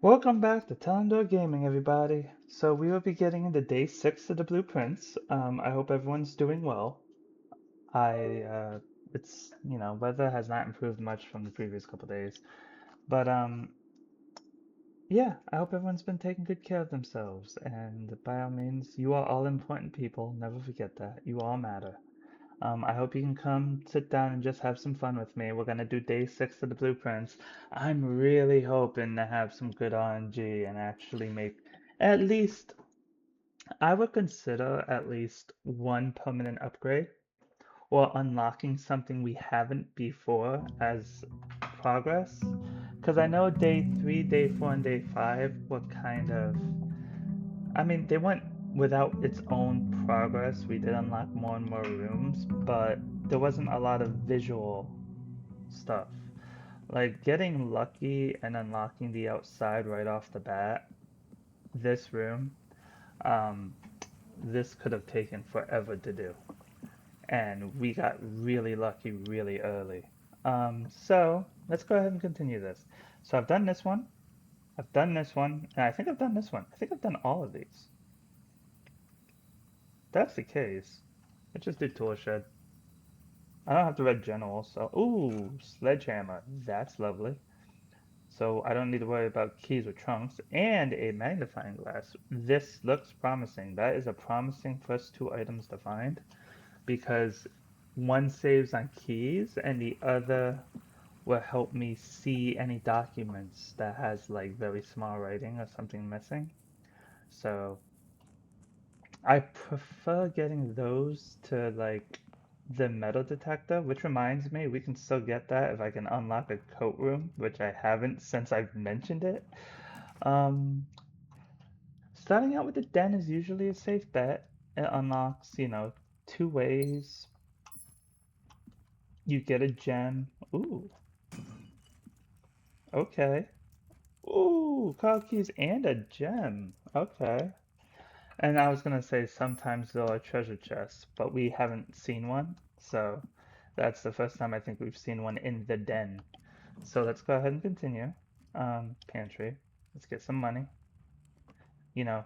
Welcome back to Telendor Gaming, everybody. So we will be getting into day 6 of the blueprints. I hope everyone's doing well. I, weather has not improved much from the previous couple days. But, yeah, I hope everyone's been taking good care of themselves. And by all means, you are all important people. Never forget that. You all matter. I hope you can come sit down and just have some fun with me. We're gonna do day 6 of the blueprints. I'm really hoping to have some good RNG and actually make at least, I would consider at least one permanent upgrade or unlocking something we haven't before as progress. Because I know day 3, day 4, and day 5 were kind of, I mean, they went without its own progress. We did unlock more and more rooms, but there wasn't a lot of visual stuff. Like getting lucky and unlocking the outside right off the bat, this room, um, this could have taken forever to do. And we got really lucky really early. So let's go ahead and continue this. So I've done this one, I've done this one, and I think I've done this one. I think I've done all of these. If that's the case, let's just do tool shed. I don't have to read general, so ooh, sledgehammer. That's lovely. So I don't need to worry about keys or trunks and a magnifying glass. This looks promising. That is a promising first two items to find because one saves on keys and the other will help me see any documents that has like very small writing or something missing. So I prefer getting those to like the metal detector, which reminds me, we can still get that if I can unlock a coat room, which I haven't since I've mentioned it. Um, Starting out with the den is usually a safe bet. It unlocks, two ways. You get a gem. Ooh, okay. Ooh, card keys and a gem. Okay. And I was gonna say sometimes there are treasure chests, but we haven't seen one, so that's the first time I think we've seen one in the den. So let's go ahead and continue. Pantry. Let's get some money. You know,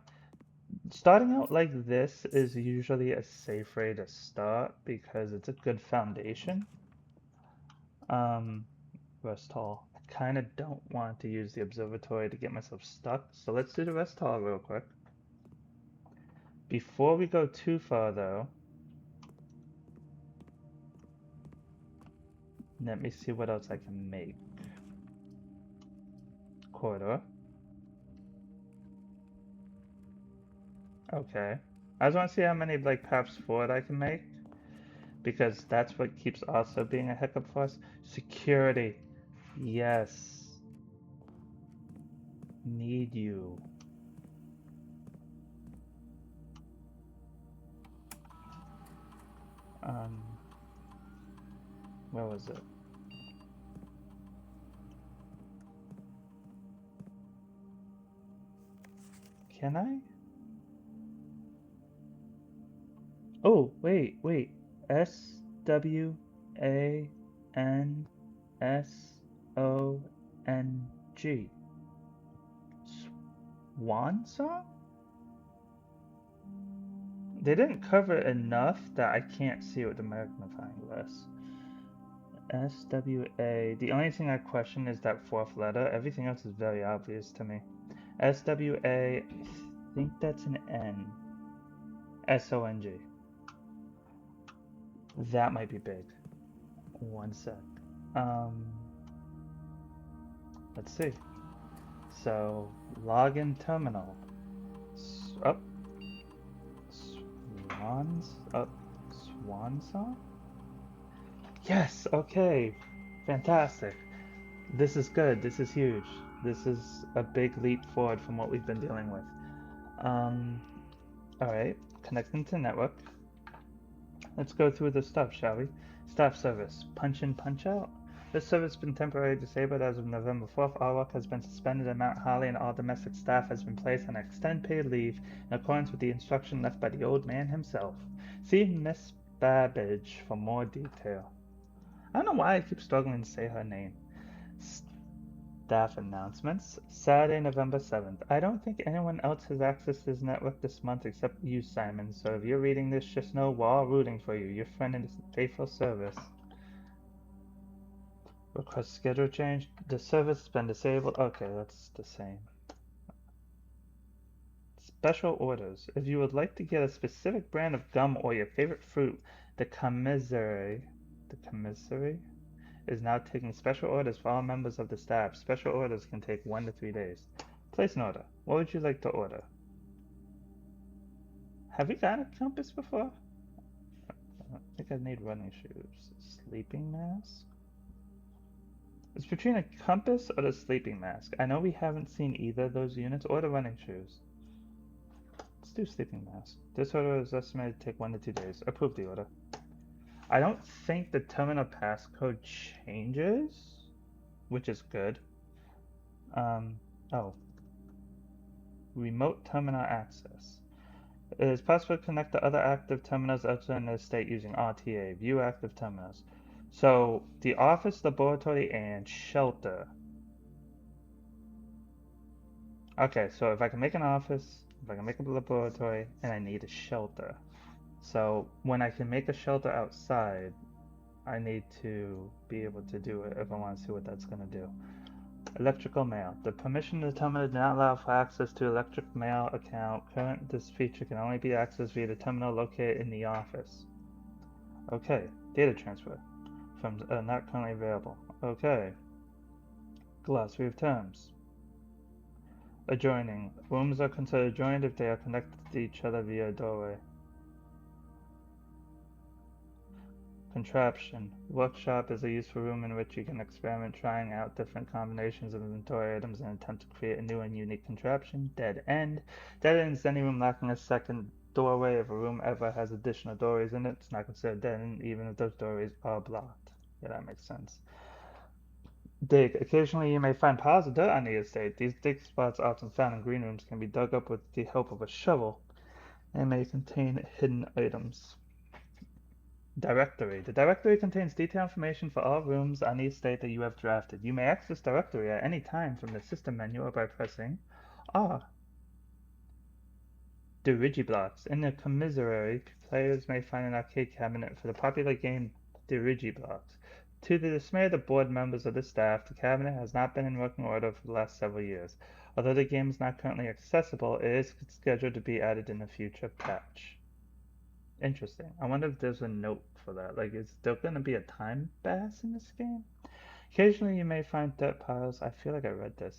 starting out like this is usually a safe way to start because it's a good foundation. Um, Rest hall. I kind of don't want to use the observatory to get myself stuck, so let's do the rest hall real quick. Before we go too far though, let me see what else I can make. Corridor. Okay. I just want to see how many like paths forward I can make because that's what keeps also being a hiccup for us. Security. Yes. Need you. Um, where was it? Can I? Oh, wait. SWANSONG. Swan song? They didn't cover it enough that I can't see it with the magnifying glass. SWA. The only thing I question is that fourth letter. Everything else is very obvious to me. SWA. I think that's an N. SONG. That might be big. One sec. Um, let's see. So, login terminal. Up. Swans. Up. Swan song? Yes, okay. Fantastic. This is good. This is huge. This is a big leap forward from what we've been dealing with. Um, alright. Connecting to network. Let's go through the stuff, shall we? Staff service. Punch in, punch out. This service has been temporarily disabled as of November 4th. All work has been suspended at Mount Holly and all domestic staff has been placed on extended paid leave in accordance with the instruction left by the old man himself. See Miss Babbage for more detail. I don't know why I keep struggling to say her name. Staff announcements. Saturday, November 7th. I don't think anyone else has access to this network this month except you, Simon. So if you're reading this, just know we're all rooting for you. Your friend in faithful service. Request schedule change. The service has been disabled. Okay, that's the same. Special orders. If you would like to get a specific brand of gum or your favorite fruit, the commissary is now taking special orders for all members of the staff. Special orders can take 1 to 3 days. Place an order. What would you like to order? Have we gotten a compass before? I think I need running shoes. Sleeping mask? It's between a compass or the sleeping mask. I know we haven't seen either of those units or the running shoes. Let's do sleeping mask. This order is estimated to take 1 to 2 days. Approve the order. I don't think the terminal passcode changes, which is good. Oh. Remote terminal access. It is possible to connect to other active terminals outside the state using RTA. View active terminals. So, the office, laboratory, and shelter. Okay, so if I can make an office, if I can make a laboratory, and I need a shelter. So, when I can make a shelter outside, I need to be able to do it if I want to see what that's going to do. Electrical mail. The permission to the terminal does not allow for access to electric mail account. Current, this feature can only be accessed via the terminal located in the office. Okay. Data transfer. From not currently available. Okay. Glossary of terms. Adjoining. Rooms are considered adjoined if they are connected to each other via a doorway. Contraption. Workshop is a useful room in which you can experiment trying out different combinations of inventory items and attempt to create a new and unique contraption. Dead end. Dead end is any room lacking a second doorway. If a room ever has additional doorways in it, it's not considered dead end, even if those doorways are blocked. Yeah, that makes sense. Dig. Occasionally you may find piles of dirt on the estate. These dig spots, often found in green rooms, can be dug up with the help of a shovel and may contain hidden items. Directory. The directory contains detailed information for all rooms on the estate that you have drafted. You may access directory at any time from the system menu or by pressing R. Dirigiblocks. In the commissary, players may find an arcade cabinet for the popular game Dirigiblocks. To the dismay of the board members of the staff, the cabinet has not been in working order for the last several years. Although the game is not currently accessible, it is scheduled to be added in a future patch. Interesting. I wonder if there's a note for that. Like, is there going to be a time pass in this game? Occasionally you may find dirt piles. I feel like I read this.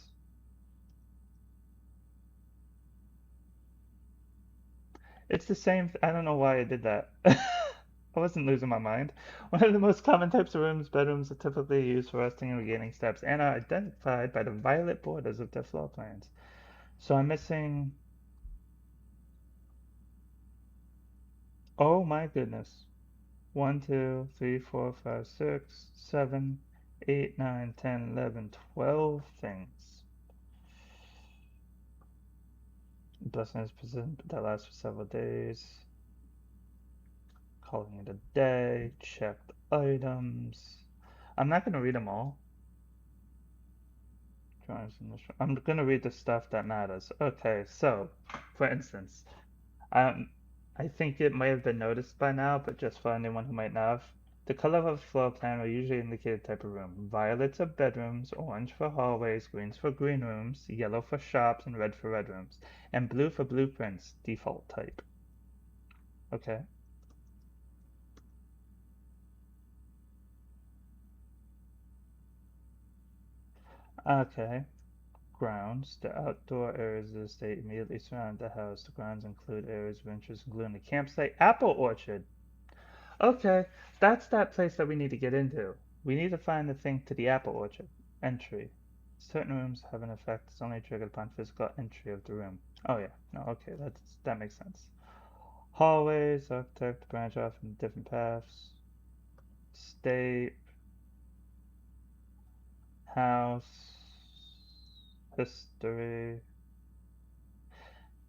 It's the same. I don't know why I did that. I wasn't losing my mind. One of the most common types of rooms, bedrooms are typically used for resting and regaining steps and are identified by the violet borders of their floor plans. So I'm missing. Oh my goodness. 1, 2, 3, 4, 5, 6, 7, 8, 9, 10, 11, 12 things. Blessing is present that lasts for several days. Calling it a day. Checked items. I'm not going to read them all. I'm going to read the stuff that matters. Okay, so, for instance, I think it might have been noticed by now, but just for anyone who might not have, the color of a floor plan will usually indicate a type of room. Violets are bedrooms, orange for hallways, greens for green rooms, yellow for shops, and red for red rooms, and blue for blueprints, default type. Okay. Okay. Grounds. The outdoor areas of the estate immediately surround the house. The grounds include areas of interest, including the campsite, apple orchard. Okay, that's that place that we need to get into. We need to find the thing to the apple orchard. Entry. Certain rooms have an effect that's only triggered upon physical entry of the room. Oh yeah, no, okay, that makes sense. Hallways, architect, branch off in different paths. State. House. History.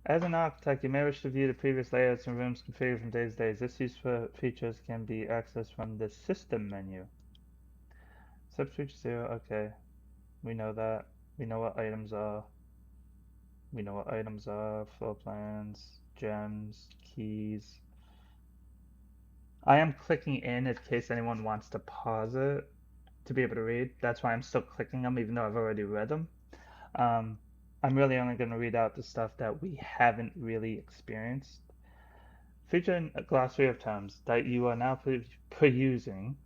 As an architect, you may wish to view the previous layouts and rooms configured from days to days. This useful features can be accessed from the system menu. Subscription 0, okay. We know that. We know what items are. We know what items are, floor plans, gems, keys. I am clicking in case anyone wants to pause it to be able to read. That's why I'm still clicking them even though I've already read them. Um, I'm really only going to read out the stuff that we haven't really experienced. Featuring a glossary of terms that you are now perusing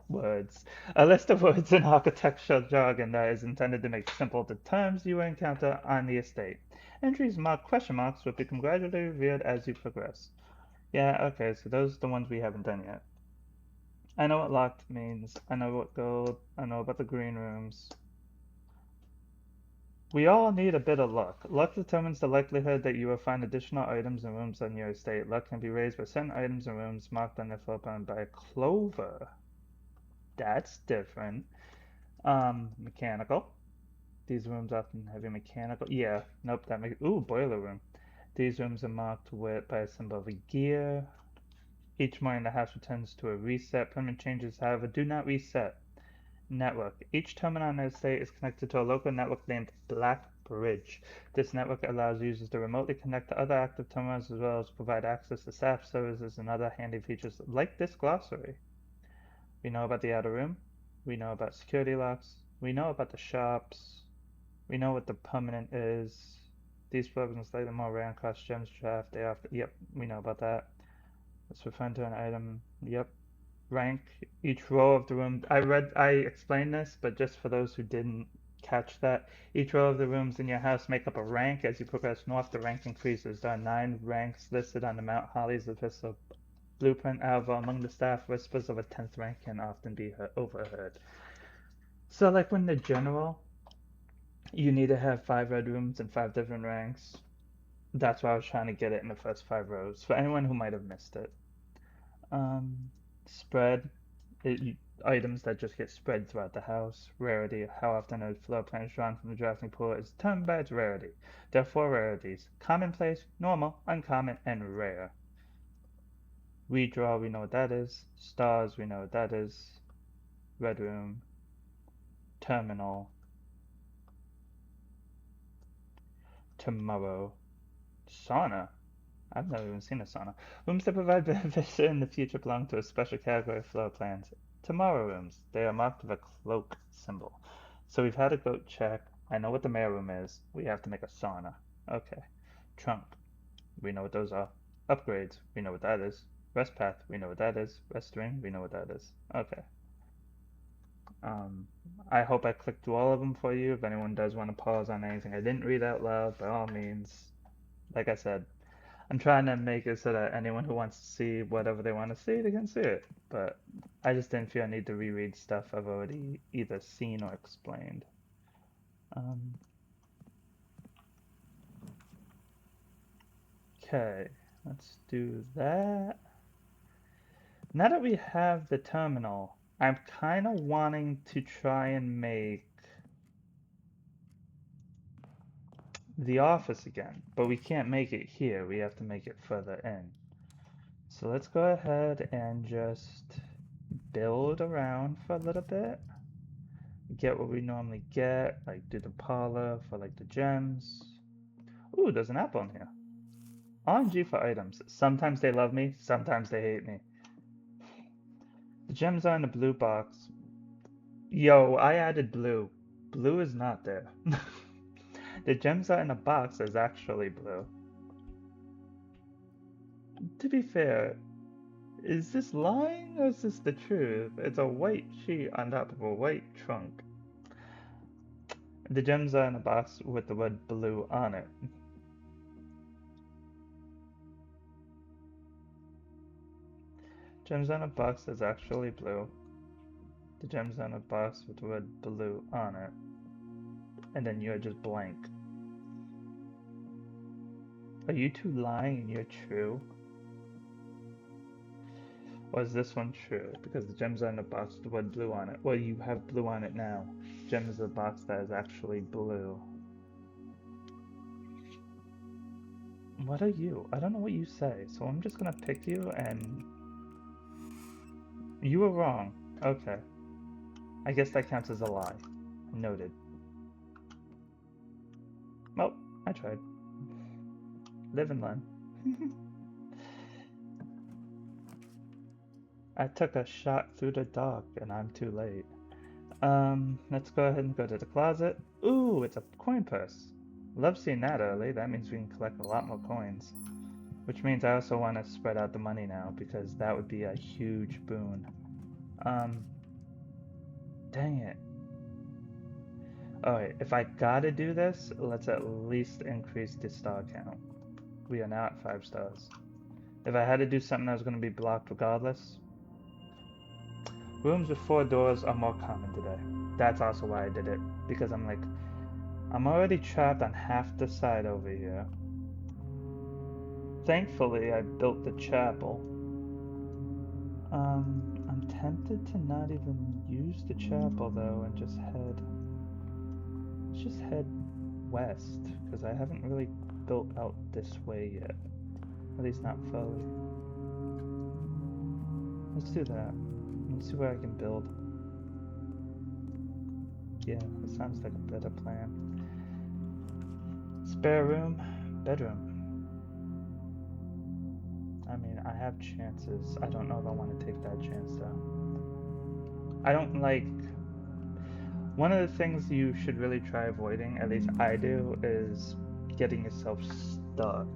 words. A list of words in architectural jargon that is intended to make simple the terms you will encounter on the estate. Entries marked question marks will become gradually revealed as you progress. Yeah, okay, so those are the ones we haven't done yet. I know what locked means. I know what gold. I know about the green rooms. We all need a bit of luck. Luck determines the likelihood that you will find additional items and rooms on your estate. Luck can be raised by certain items and rooms marked on the floor plan by a clover. That's different. Mechanical. These rooms often have a mechanical. Yeah, nope, that makes. Ooh, boiler room. These rooms are marked with by a symbol of a gear. Each morning the house returns to a reset. Permanent changes, however, do not reset. Network. Each terminal on the estate is connected to a local network named Black Bridge. This network allows users to remotely connect to other active terminals as well as provide access to staff services and other handy features like this glossary. We know about the outer room. We know about security locks. We know about the shops. We know what the permanent is. These programs are slightly more rare and cost gems draft. They offer. Yep, we know about that. It's referring to an item. Yep. Rank each row of the room. I explained this, but just for those who didn't catch that, each row of the rooms in your house make up a rank. As you progress north, the rank increases. There are 9 ranks listed on the Mount Holly's official blueprint. However, among the staff, whispers of a 10th rank can often be overheard. So, like when the general, you need to have 5 red rooms and 5 different ranks. That's why I was trying to get it in the first 5 rows. For anyone who might have missed it. Spread. Items that just get spread throughout the house. Rarity. How often a floor plan is drawn from the drafting pool is determined by its rarity. There are 4 rarities. Commonplace, normal, uncommon, and rare. Redraw, we know what that is. Stars, we know what that is. Red room. Terminal. Tomorrow. Sauna. I've never even seen a sauna. Rooms that provide benefits in the future belong to a special category of floor plans. Tomorrow rooms. They are marked with a cloak symbol. So we've had a goat check. I know what the mail room is. We have to make a sauna. Okay. Trunk. We know what those are. Upgrades. We know what that is. Rest path. We know what that is. Rest ring. We know what that is. Okay. I hope I clicked through all of them for you. If anyone does want to pause on anything I didn't read out loud, by all means, like I said, I'm trying to make it so that anyone who wants to see whatever they want to see, they can see it. But I just didn't feel I need to reread stuff I've already either seen or explained. Okay, let's do that. Now that we have the terminal, I'm kind of wanting to try and make the office again, but we can't make it here. We have to make it further in. So let's go ahead and just build around for a little bit. Get what we normally get, like do the parlor for like the gems. Ooh, there's an apple in here. RNG for items. Sometimes they love me, sometimes they hate me. The gems are in the blue box. Yo, I added blue. Blue is not there. The gems are in a box that's actually blue. To be fair, is this lying or is this the truth? It's a white sheet on top of a white trunk. The gems are in a box with the word blue on it. Gems on a box that's actually blue. The gems on a box with the word blue on it. And then you're just blank. Are you two lying and you're true? Or is this one true? Because the gems are in a box with the word blue on it. Well, you have blue on it now. Gems is a box that is actually blue. What are you? I don't know what you say, so I'm just gonna pick you and... You were wrong. Okay. I guess that counts as a lie. Noted. Well, I tried. Live and learn. I took a shot through the dark and I'm too late. Let's go ahead and go to the closet. Ooh, it's a coin purse. Love seeing that early. That means we can collect a lot more coins. Which means I also want to spread out the money now because that would be a huge boon. Dang it. Alright, if I gotta do this, let's at least increase the star count. We are now at 5 stars. If I had to do something that was going to be blocked regardless. Rooms with 4 doors are more common today. That's also why I did it. Because I'm like, I'm already trapped on half the side over here. Thankfully, I built the chapel. I'm tempted to not even use the chapel though and just let's just head west, because I haven't really built out this way yet. At least not fully. Let's do that. Let's see where I can build. Yeah, that sounds like a better plan. Spare room, bedroom. I mean, I have chances. I don't know if I want to take that chance though. I don't like... One of the things you should really try avoiding, at least I do, is getting yourself stuck.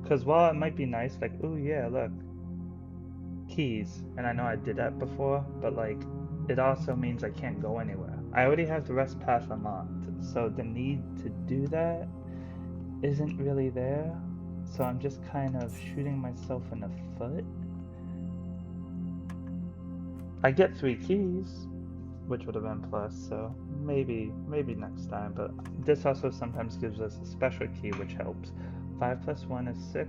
Because while it might be nice, like, oh yeah, look, keys, and I know I did that before, but like, it also means I can't go anywhere. I already have the rest path unlocked, so the need to do that isn't really there, so I'm just kind of shooting myself in the foot. I get 3 keys, which would have been plus, so maybe next time, but this also sometimes gives us a special key which helps. 5 plus 1 is 6,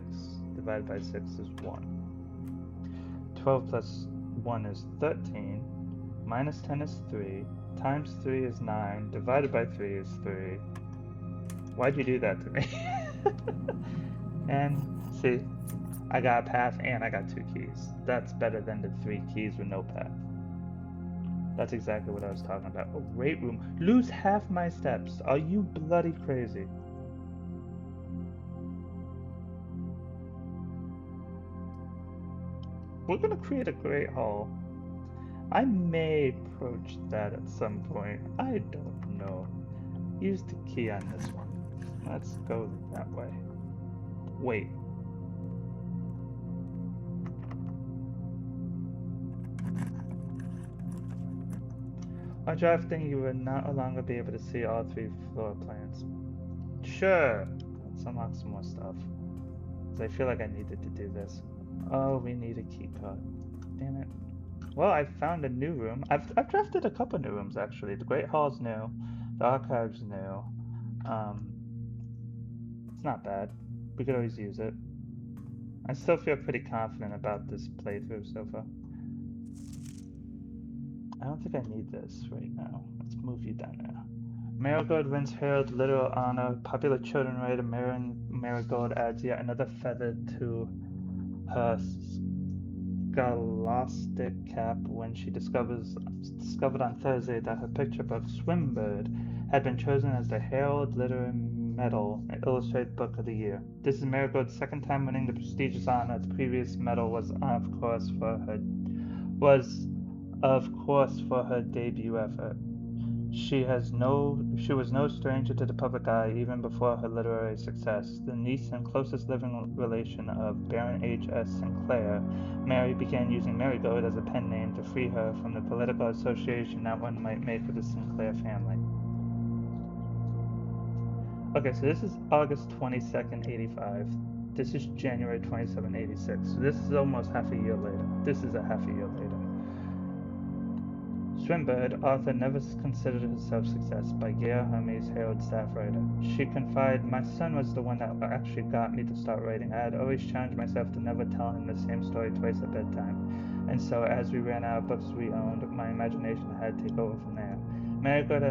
divided by 6 is 1. 12 plus 1 is 13, minus 10 is 3, times 3 is 9, divided by 3 is 3. Why'd you do that to me? And see, I got a path and I got 2 keys. That's better than the 3 keys with no path. That's exactly what I was talking about. A great room. Lose half my steps. Are you bloody crazy? We're gonna create a great hall. I may approach that at some point. I don't know. Use the key on this one. Let's go that way. Wait. While drafting, you will no longer be able to see all 3 floor plans. Sure. Let's unlock some more stuff. Because I feel like I needed to do this. Oh, we need a key card. Damn it. Well, I found a new room. I've drafted a couple new rooms actually. The Great Hall's new. The Archive's new. It's not bad. We could always use it. I still feel pretty confident about this playthrough so far. I don't think I need this right now. Let's move you down there. Marigold wins Herald literal honor. Popular children writer Marigold adds yet another feather to her scholastic cap when she discovered on Thursday that her picture book Swimbird had been chosen as the Herald Literary Medal Illustrated Book of the Year. This is Marigold's 2nd time winning the prestigious honor. The previous medal was of course for her debut effort. She was no stranger to the public eye even before her literary success. The niece and closest living relation of Baron H.S. Sinclair, Mary began using Marigold as a pen name to free her from the political association that one might make with the Sinclair family. Okay, so this is August 22nd, 85. This is January 27, 86. So this is almost half a year later. This is a half a year later. Swimbird, author never considered herself success by Gail Hermes, Herald staff writer. She confided, my son was the one that actually got me to start writing. I had always challenged myself to never tell him the same story twice at bedtime. And so as we ran out of books we owned, my imagination had to take over from there. Marigold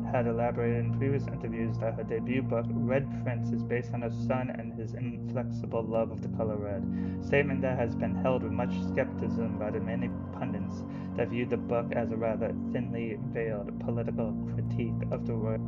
had elaborated in previous interviews that her debut book, Red Prince, is based on her son and his inflexible love of the color red, a statement that has been held with much skepticism by the many pundits that viewed the book as a rather thinly veiled political critique of the royal.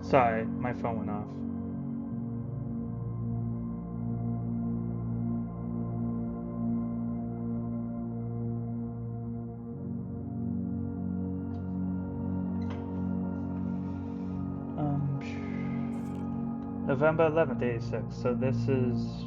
Sorry, my phone went off. November 11th, 86. So this is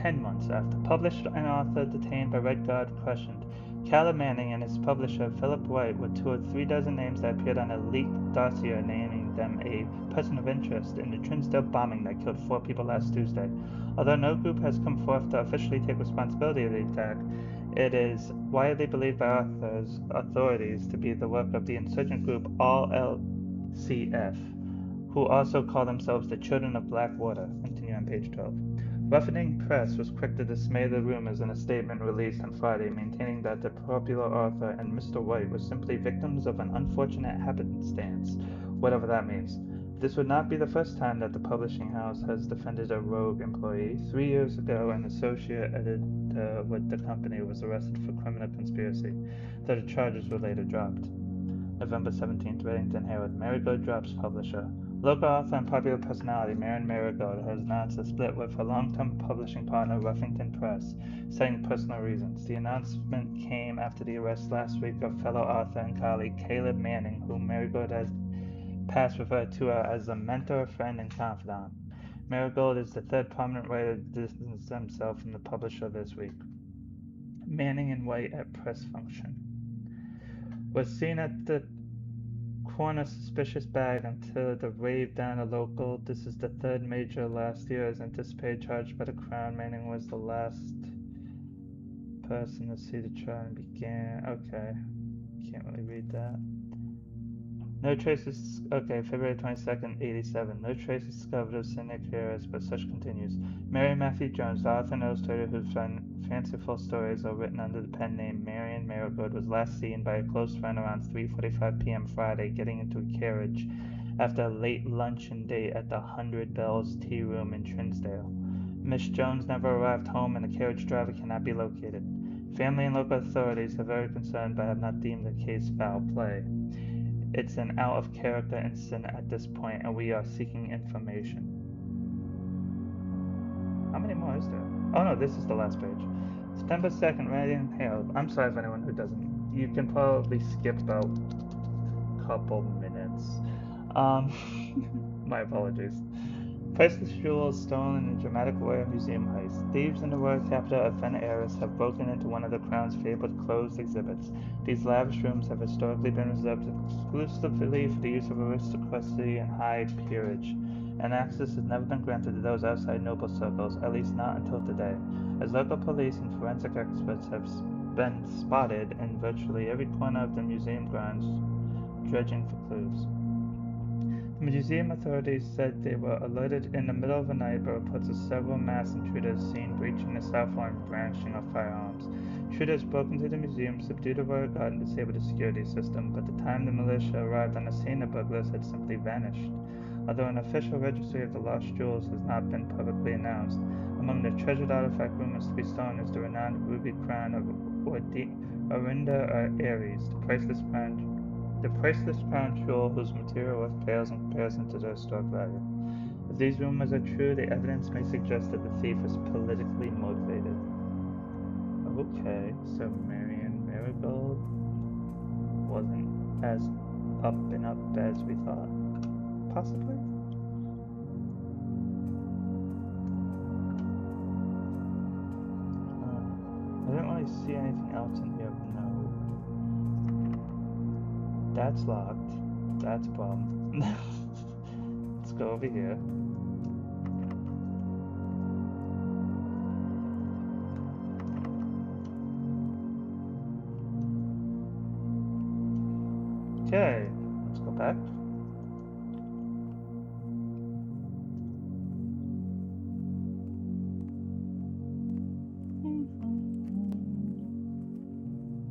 10 months after. Published and author detained by Red Guard questioned. Caleb Manning and his publisher Philip White were two of 3 dozen names that appeared on a leaked dossier naming them a person of interest in the Trinsdale bombing that killed 4 people last Tuesday. Although no group has come forth to officially take responsibility of the attack, it is widely believed by authorities to be the work of the insurgent group All-LCF, who also call themselves the Children of Blackwater. Continue on page 12. Roughening Press was quick to dismay the rumors in a statement released on Friday, maintaining that the popular author and Mr. White were simply victims of an unfortunate happenstance, whatever that means. This would not be the first time that the publishing house has defended a rogue employee. 3 years ago, an associate editor with the company was arrested for criminal conspiracy, though the charges were later dropped. November 17th, Reddington Herald. Marigold drops publisher. Local author and popular personality Marian Marigold has announced a split with her long-term publishing partner Ruffington Press, citing personal reasons. The announcement came after the arrest last week of fellow author and colleague Caleb Manning, whom Marigold has past referred to her as a mentor, friend, and confidant. Marigold is the third prominent writer to distance himself from the publisher this week. Manning and White at press function. Was seen at the corner suspicious bag until the rave down a local. This is the third major last year as anticipated charged by the Crown. Manning was the last person to see the trial and began. Okay, can't really read that. No traces. Okay, February 22nd, 87. No traces discovered of Sidney Carras, but such continues. Mary Matthew Jones, the author and illustrator whose fanciful stories are written under the pen name Marian Marigold, was last seen by a close friend around 3:45 p.m. Friday, getting into a carriage after a late luncheon date at the 100 Bells Tea Room in Trinsdale. Miss Jones never arrived home, and the carriage driver cannot be located. Family and local authorities are very concerned, but have not deemed the case foul play. It's an out-of-character incident at this point, and we are seeking information. How many more is there? Oh no, this is the last page. September 2nd, Reddington Herald. I'm sorry for anyone who doesn't. You can probably skip about a couple minutes. My apologies. Priceless jewels stolen in a dramatic royal museum heist. Thieves in the royal capital of Fen Aris have broken into one of the Crown's fabled closed exhibits. These lavish rooms have historically been reserved exclusively for the use of aristocracy and high peerage, and access has never been granted to those outside noble circles, at least not until today, as local police and forensic experts have been spotted in virtually every corner of the museum grounds, dredging for clues. The museum authorities said they were alerted in the middle of the night by reports of several masked intruders seen breaching the south wall and brandishing of firearms. Intruders broke into the museum, subdued a royal guard, and disabled the security system, but the time the militia arrived on the scene, the burglars had simply vanished. Although an official registry of the lost jewels has not been publicly announced, among the treasured artifact rumors to be stolen is the renowned ruby crown of Orinda Aries, the priceless crown jewel whose material worth pales in comparison to their historic value. If these rumors are true, the evidence may suggest that the thief is politically motivated. Okay, so Marian Marigold wasn't as up and up as we thought. Possibly? I don't really see anything else in here. No. That's locked. That's a problem. Let's go over here. Okay, let's go back.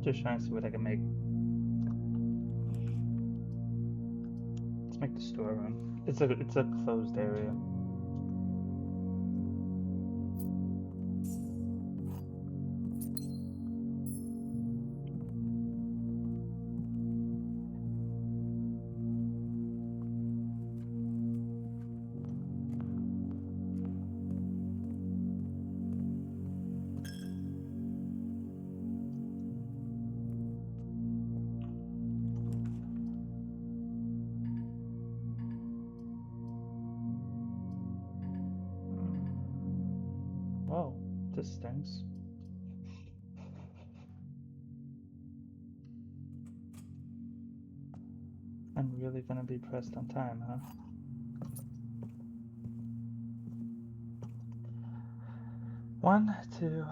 Just trying to see what I can make. Let's make the storeroom. It's a closed area. Whoa, this stinks. I'm really gonna be pressed on time, huh? One, two,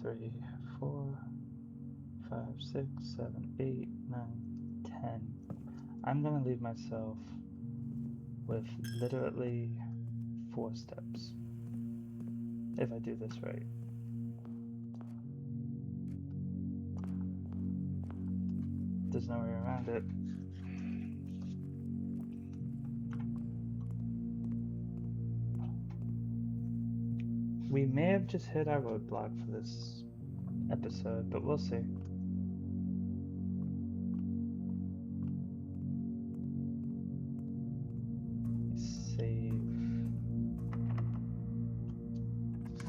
3, 4, 5, 6, 7, 8, 9, 10. I'm gonna leave myself with literally 4 steps. If I do this right. There's no way around it. We may have just hit our roadblock for this episode, but we'll see. Save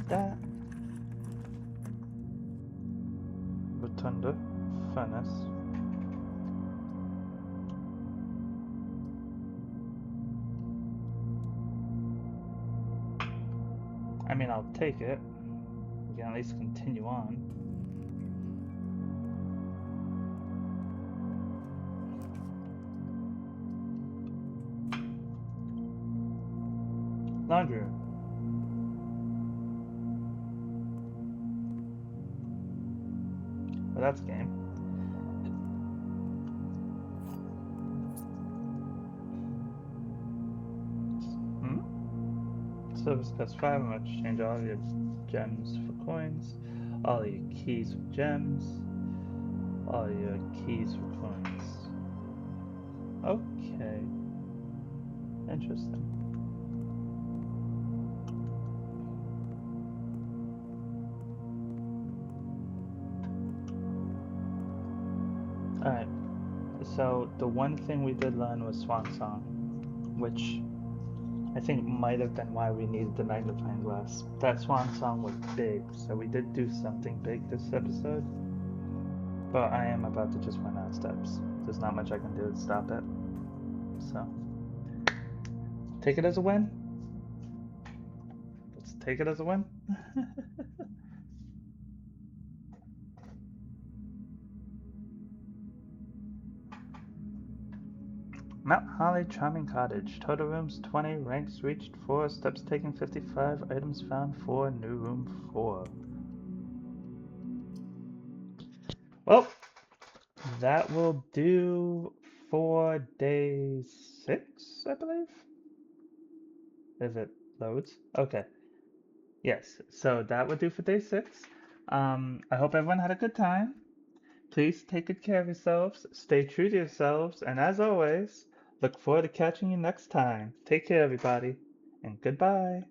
that. Rotunda furnace. I mean, I'll take it. We can at least continue on. Laundry room. Well, that's game. Service costs 5. I'm going to exchange all your gems for coins, all your keys for gems, all your keys for coins. Okay. Interesting. Alright. So the one thing we did learn was Swan Song, which I think might have been why we needed the magnifying glass. That Swan Song was big, so we did do something big this episode. But I am about to just run out of steps. There's not much I can do to stop it. So, take it as a win. Let's take it as a win. Mount Holly Charming Cottage. Total rooms 20, ranks reached 4, steps taken 55, items found 4, new room 4. Well, that will do for day 6, I believe. If it loads. Okay. Yes, so that would do for day 6. I hope everyone had a good time. Please take good care of yourselves, stay true to yourselves, and as always, look forward to catching you next time. Take care, everybody, and goodbye.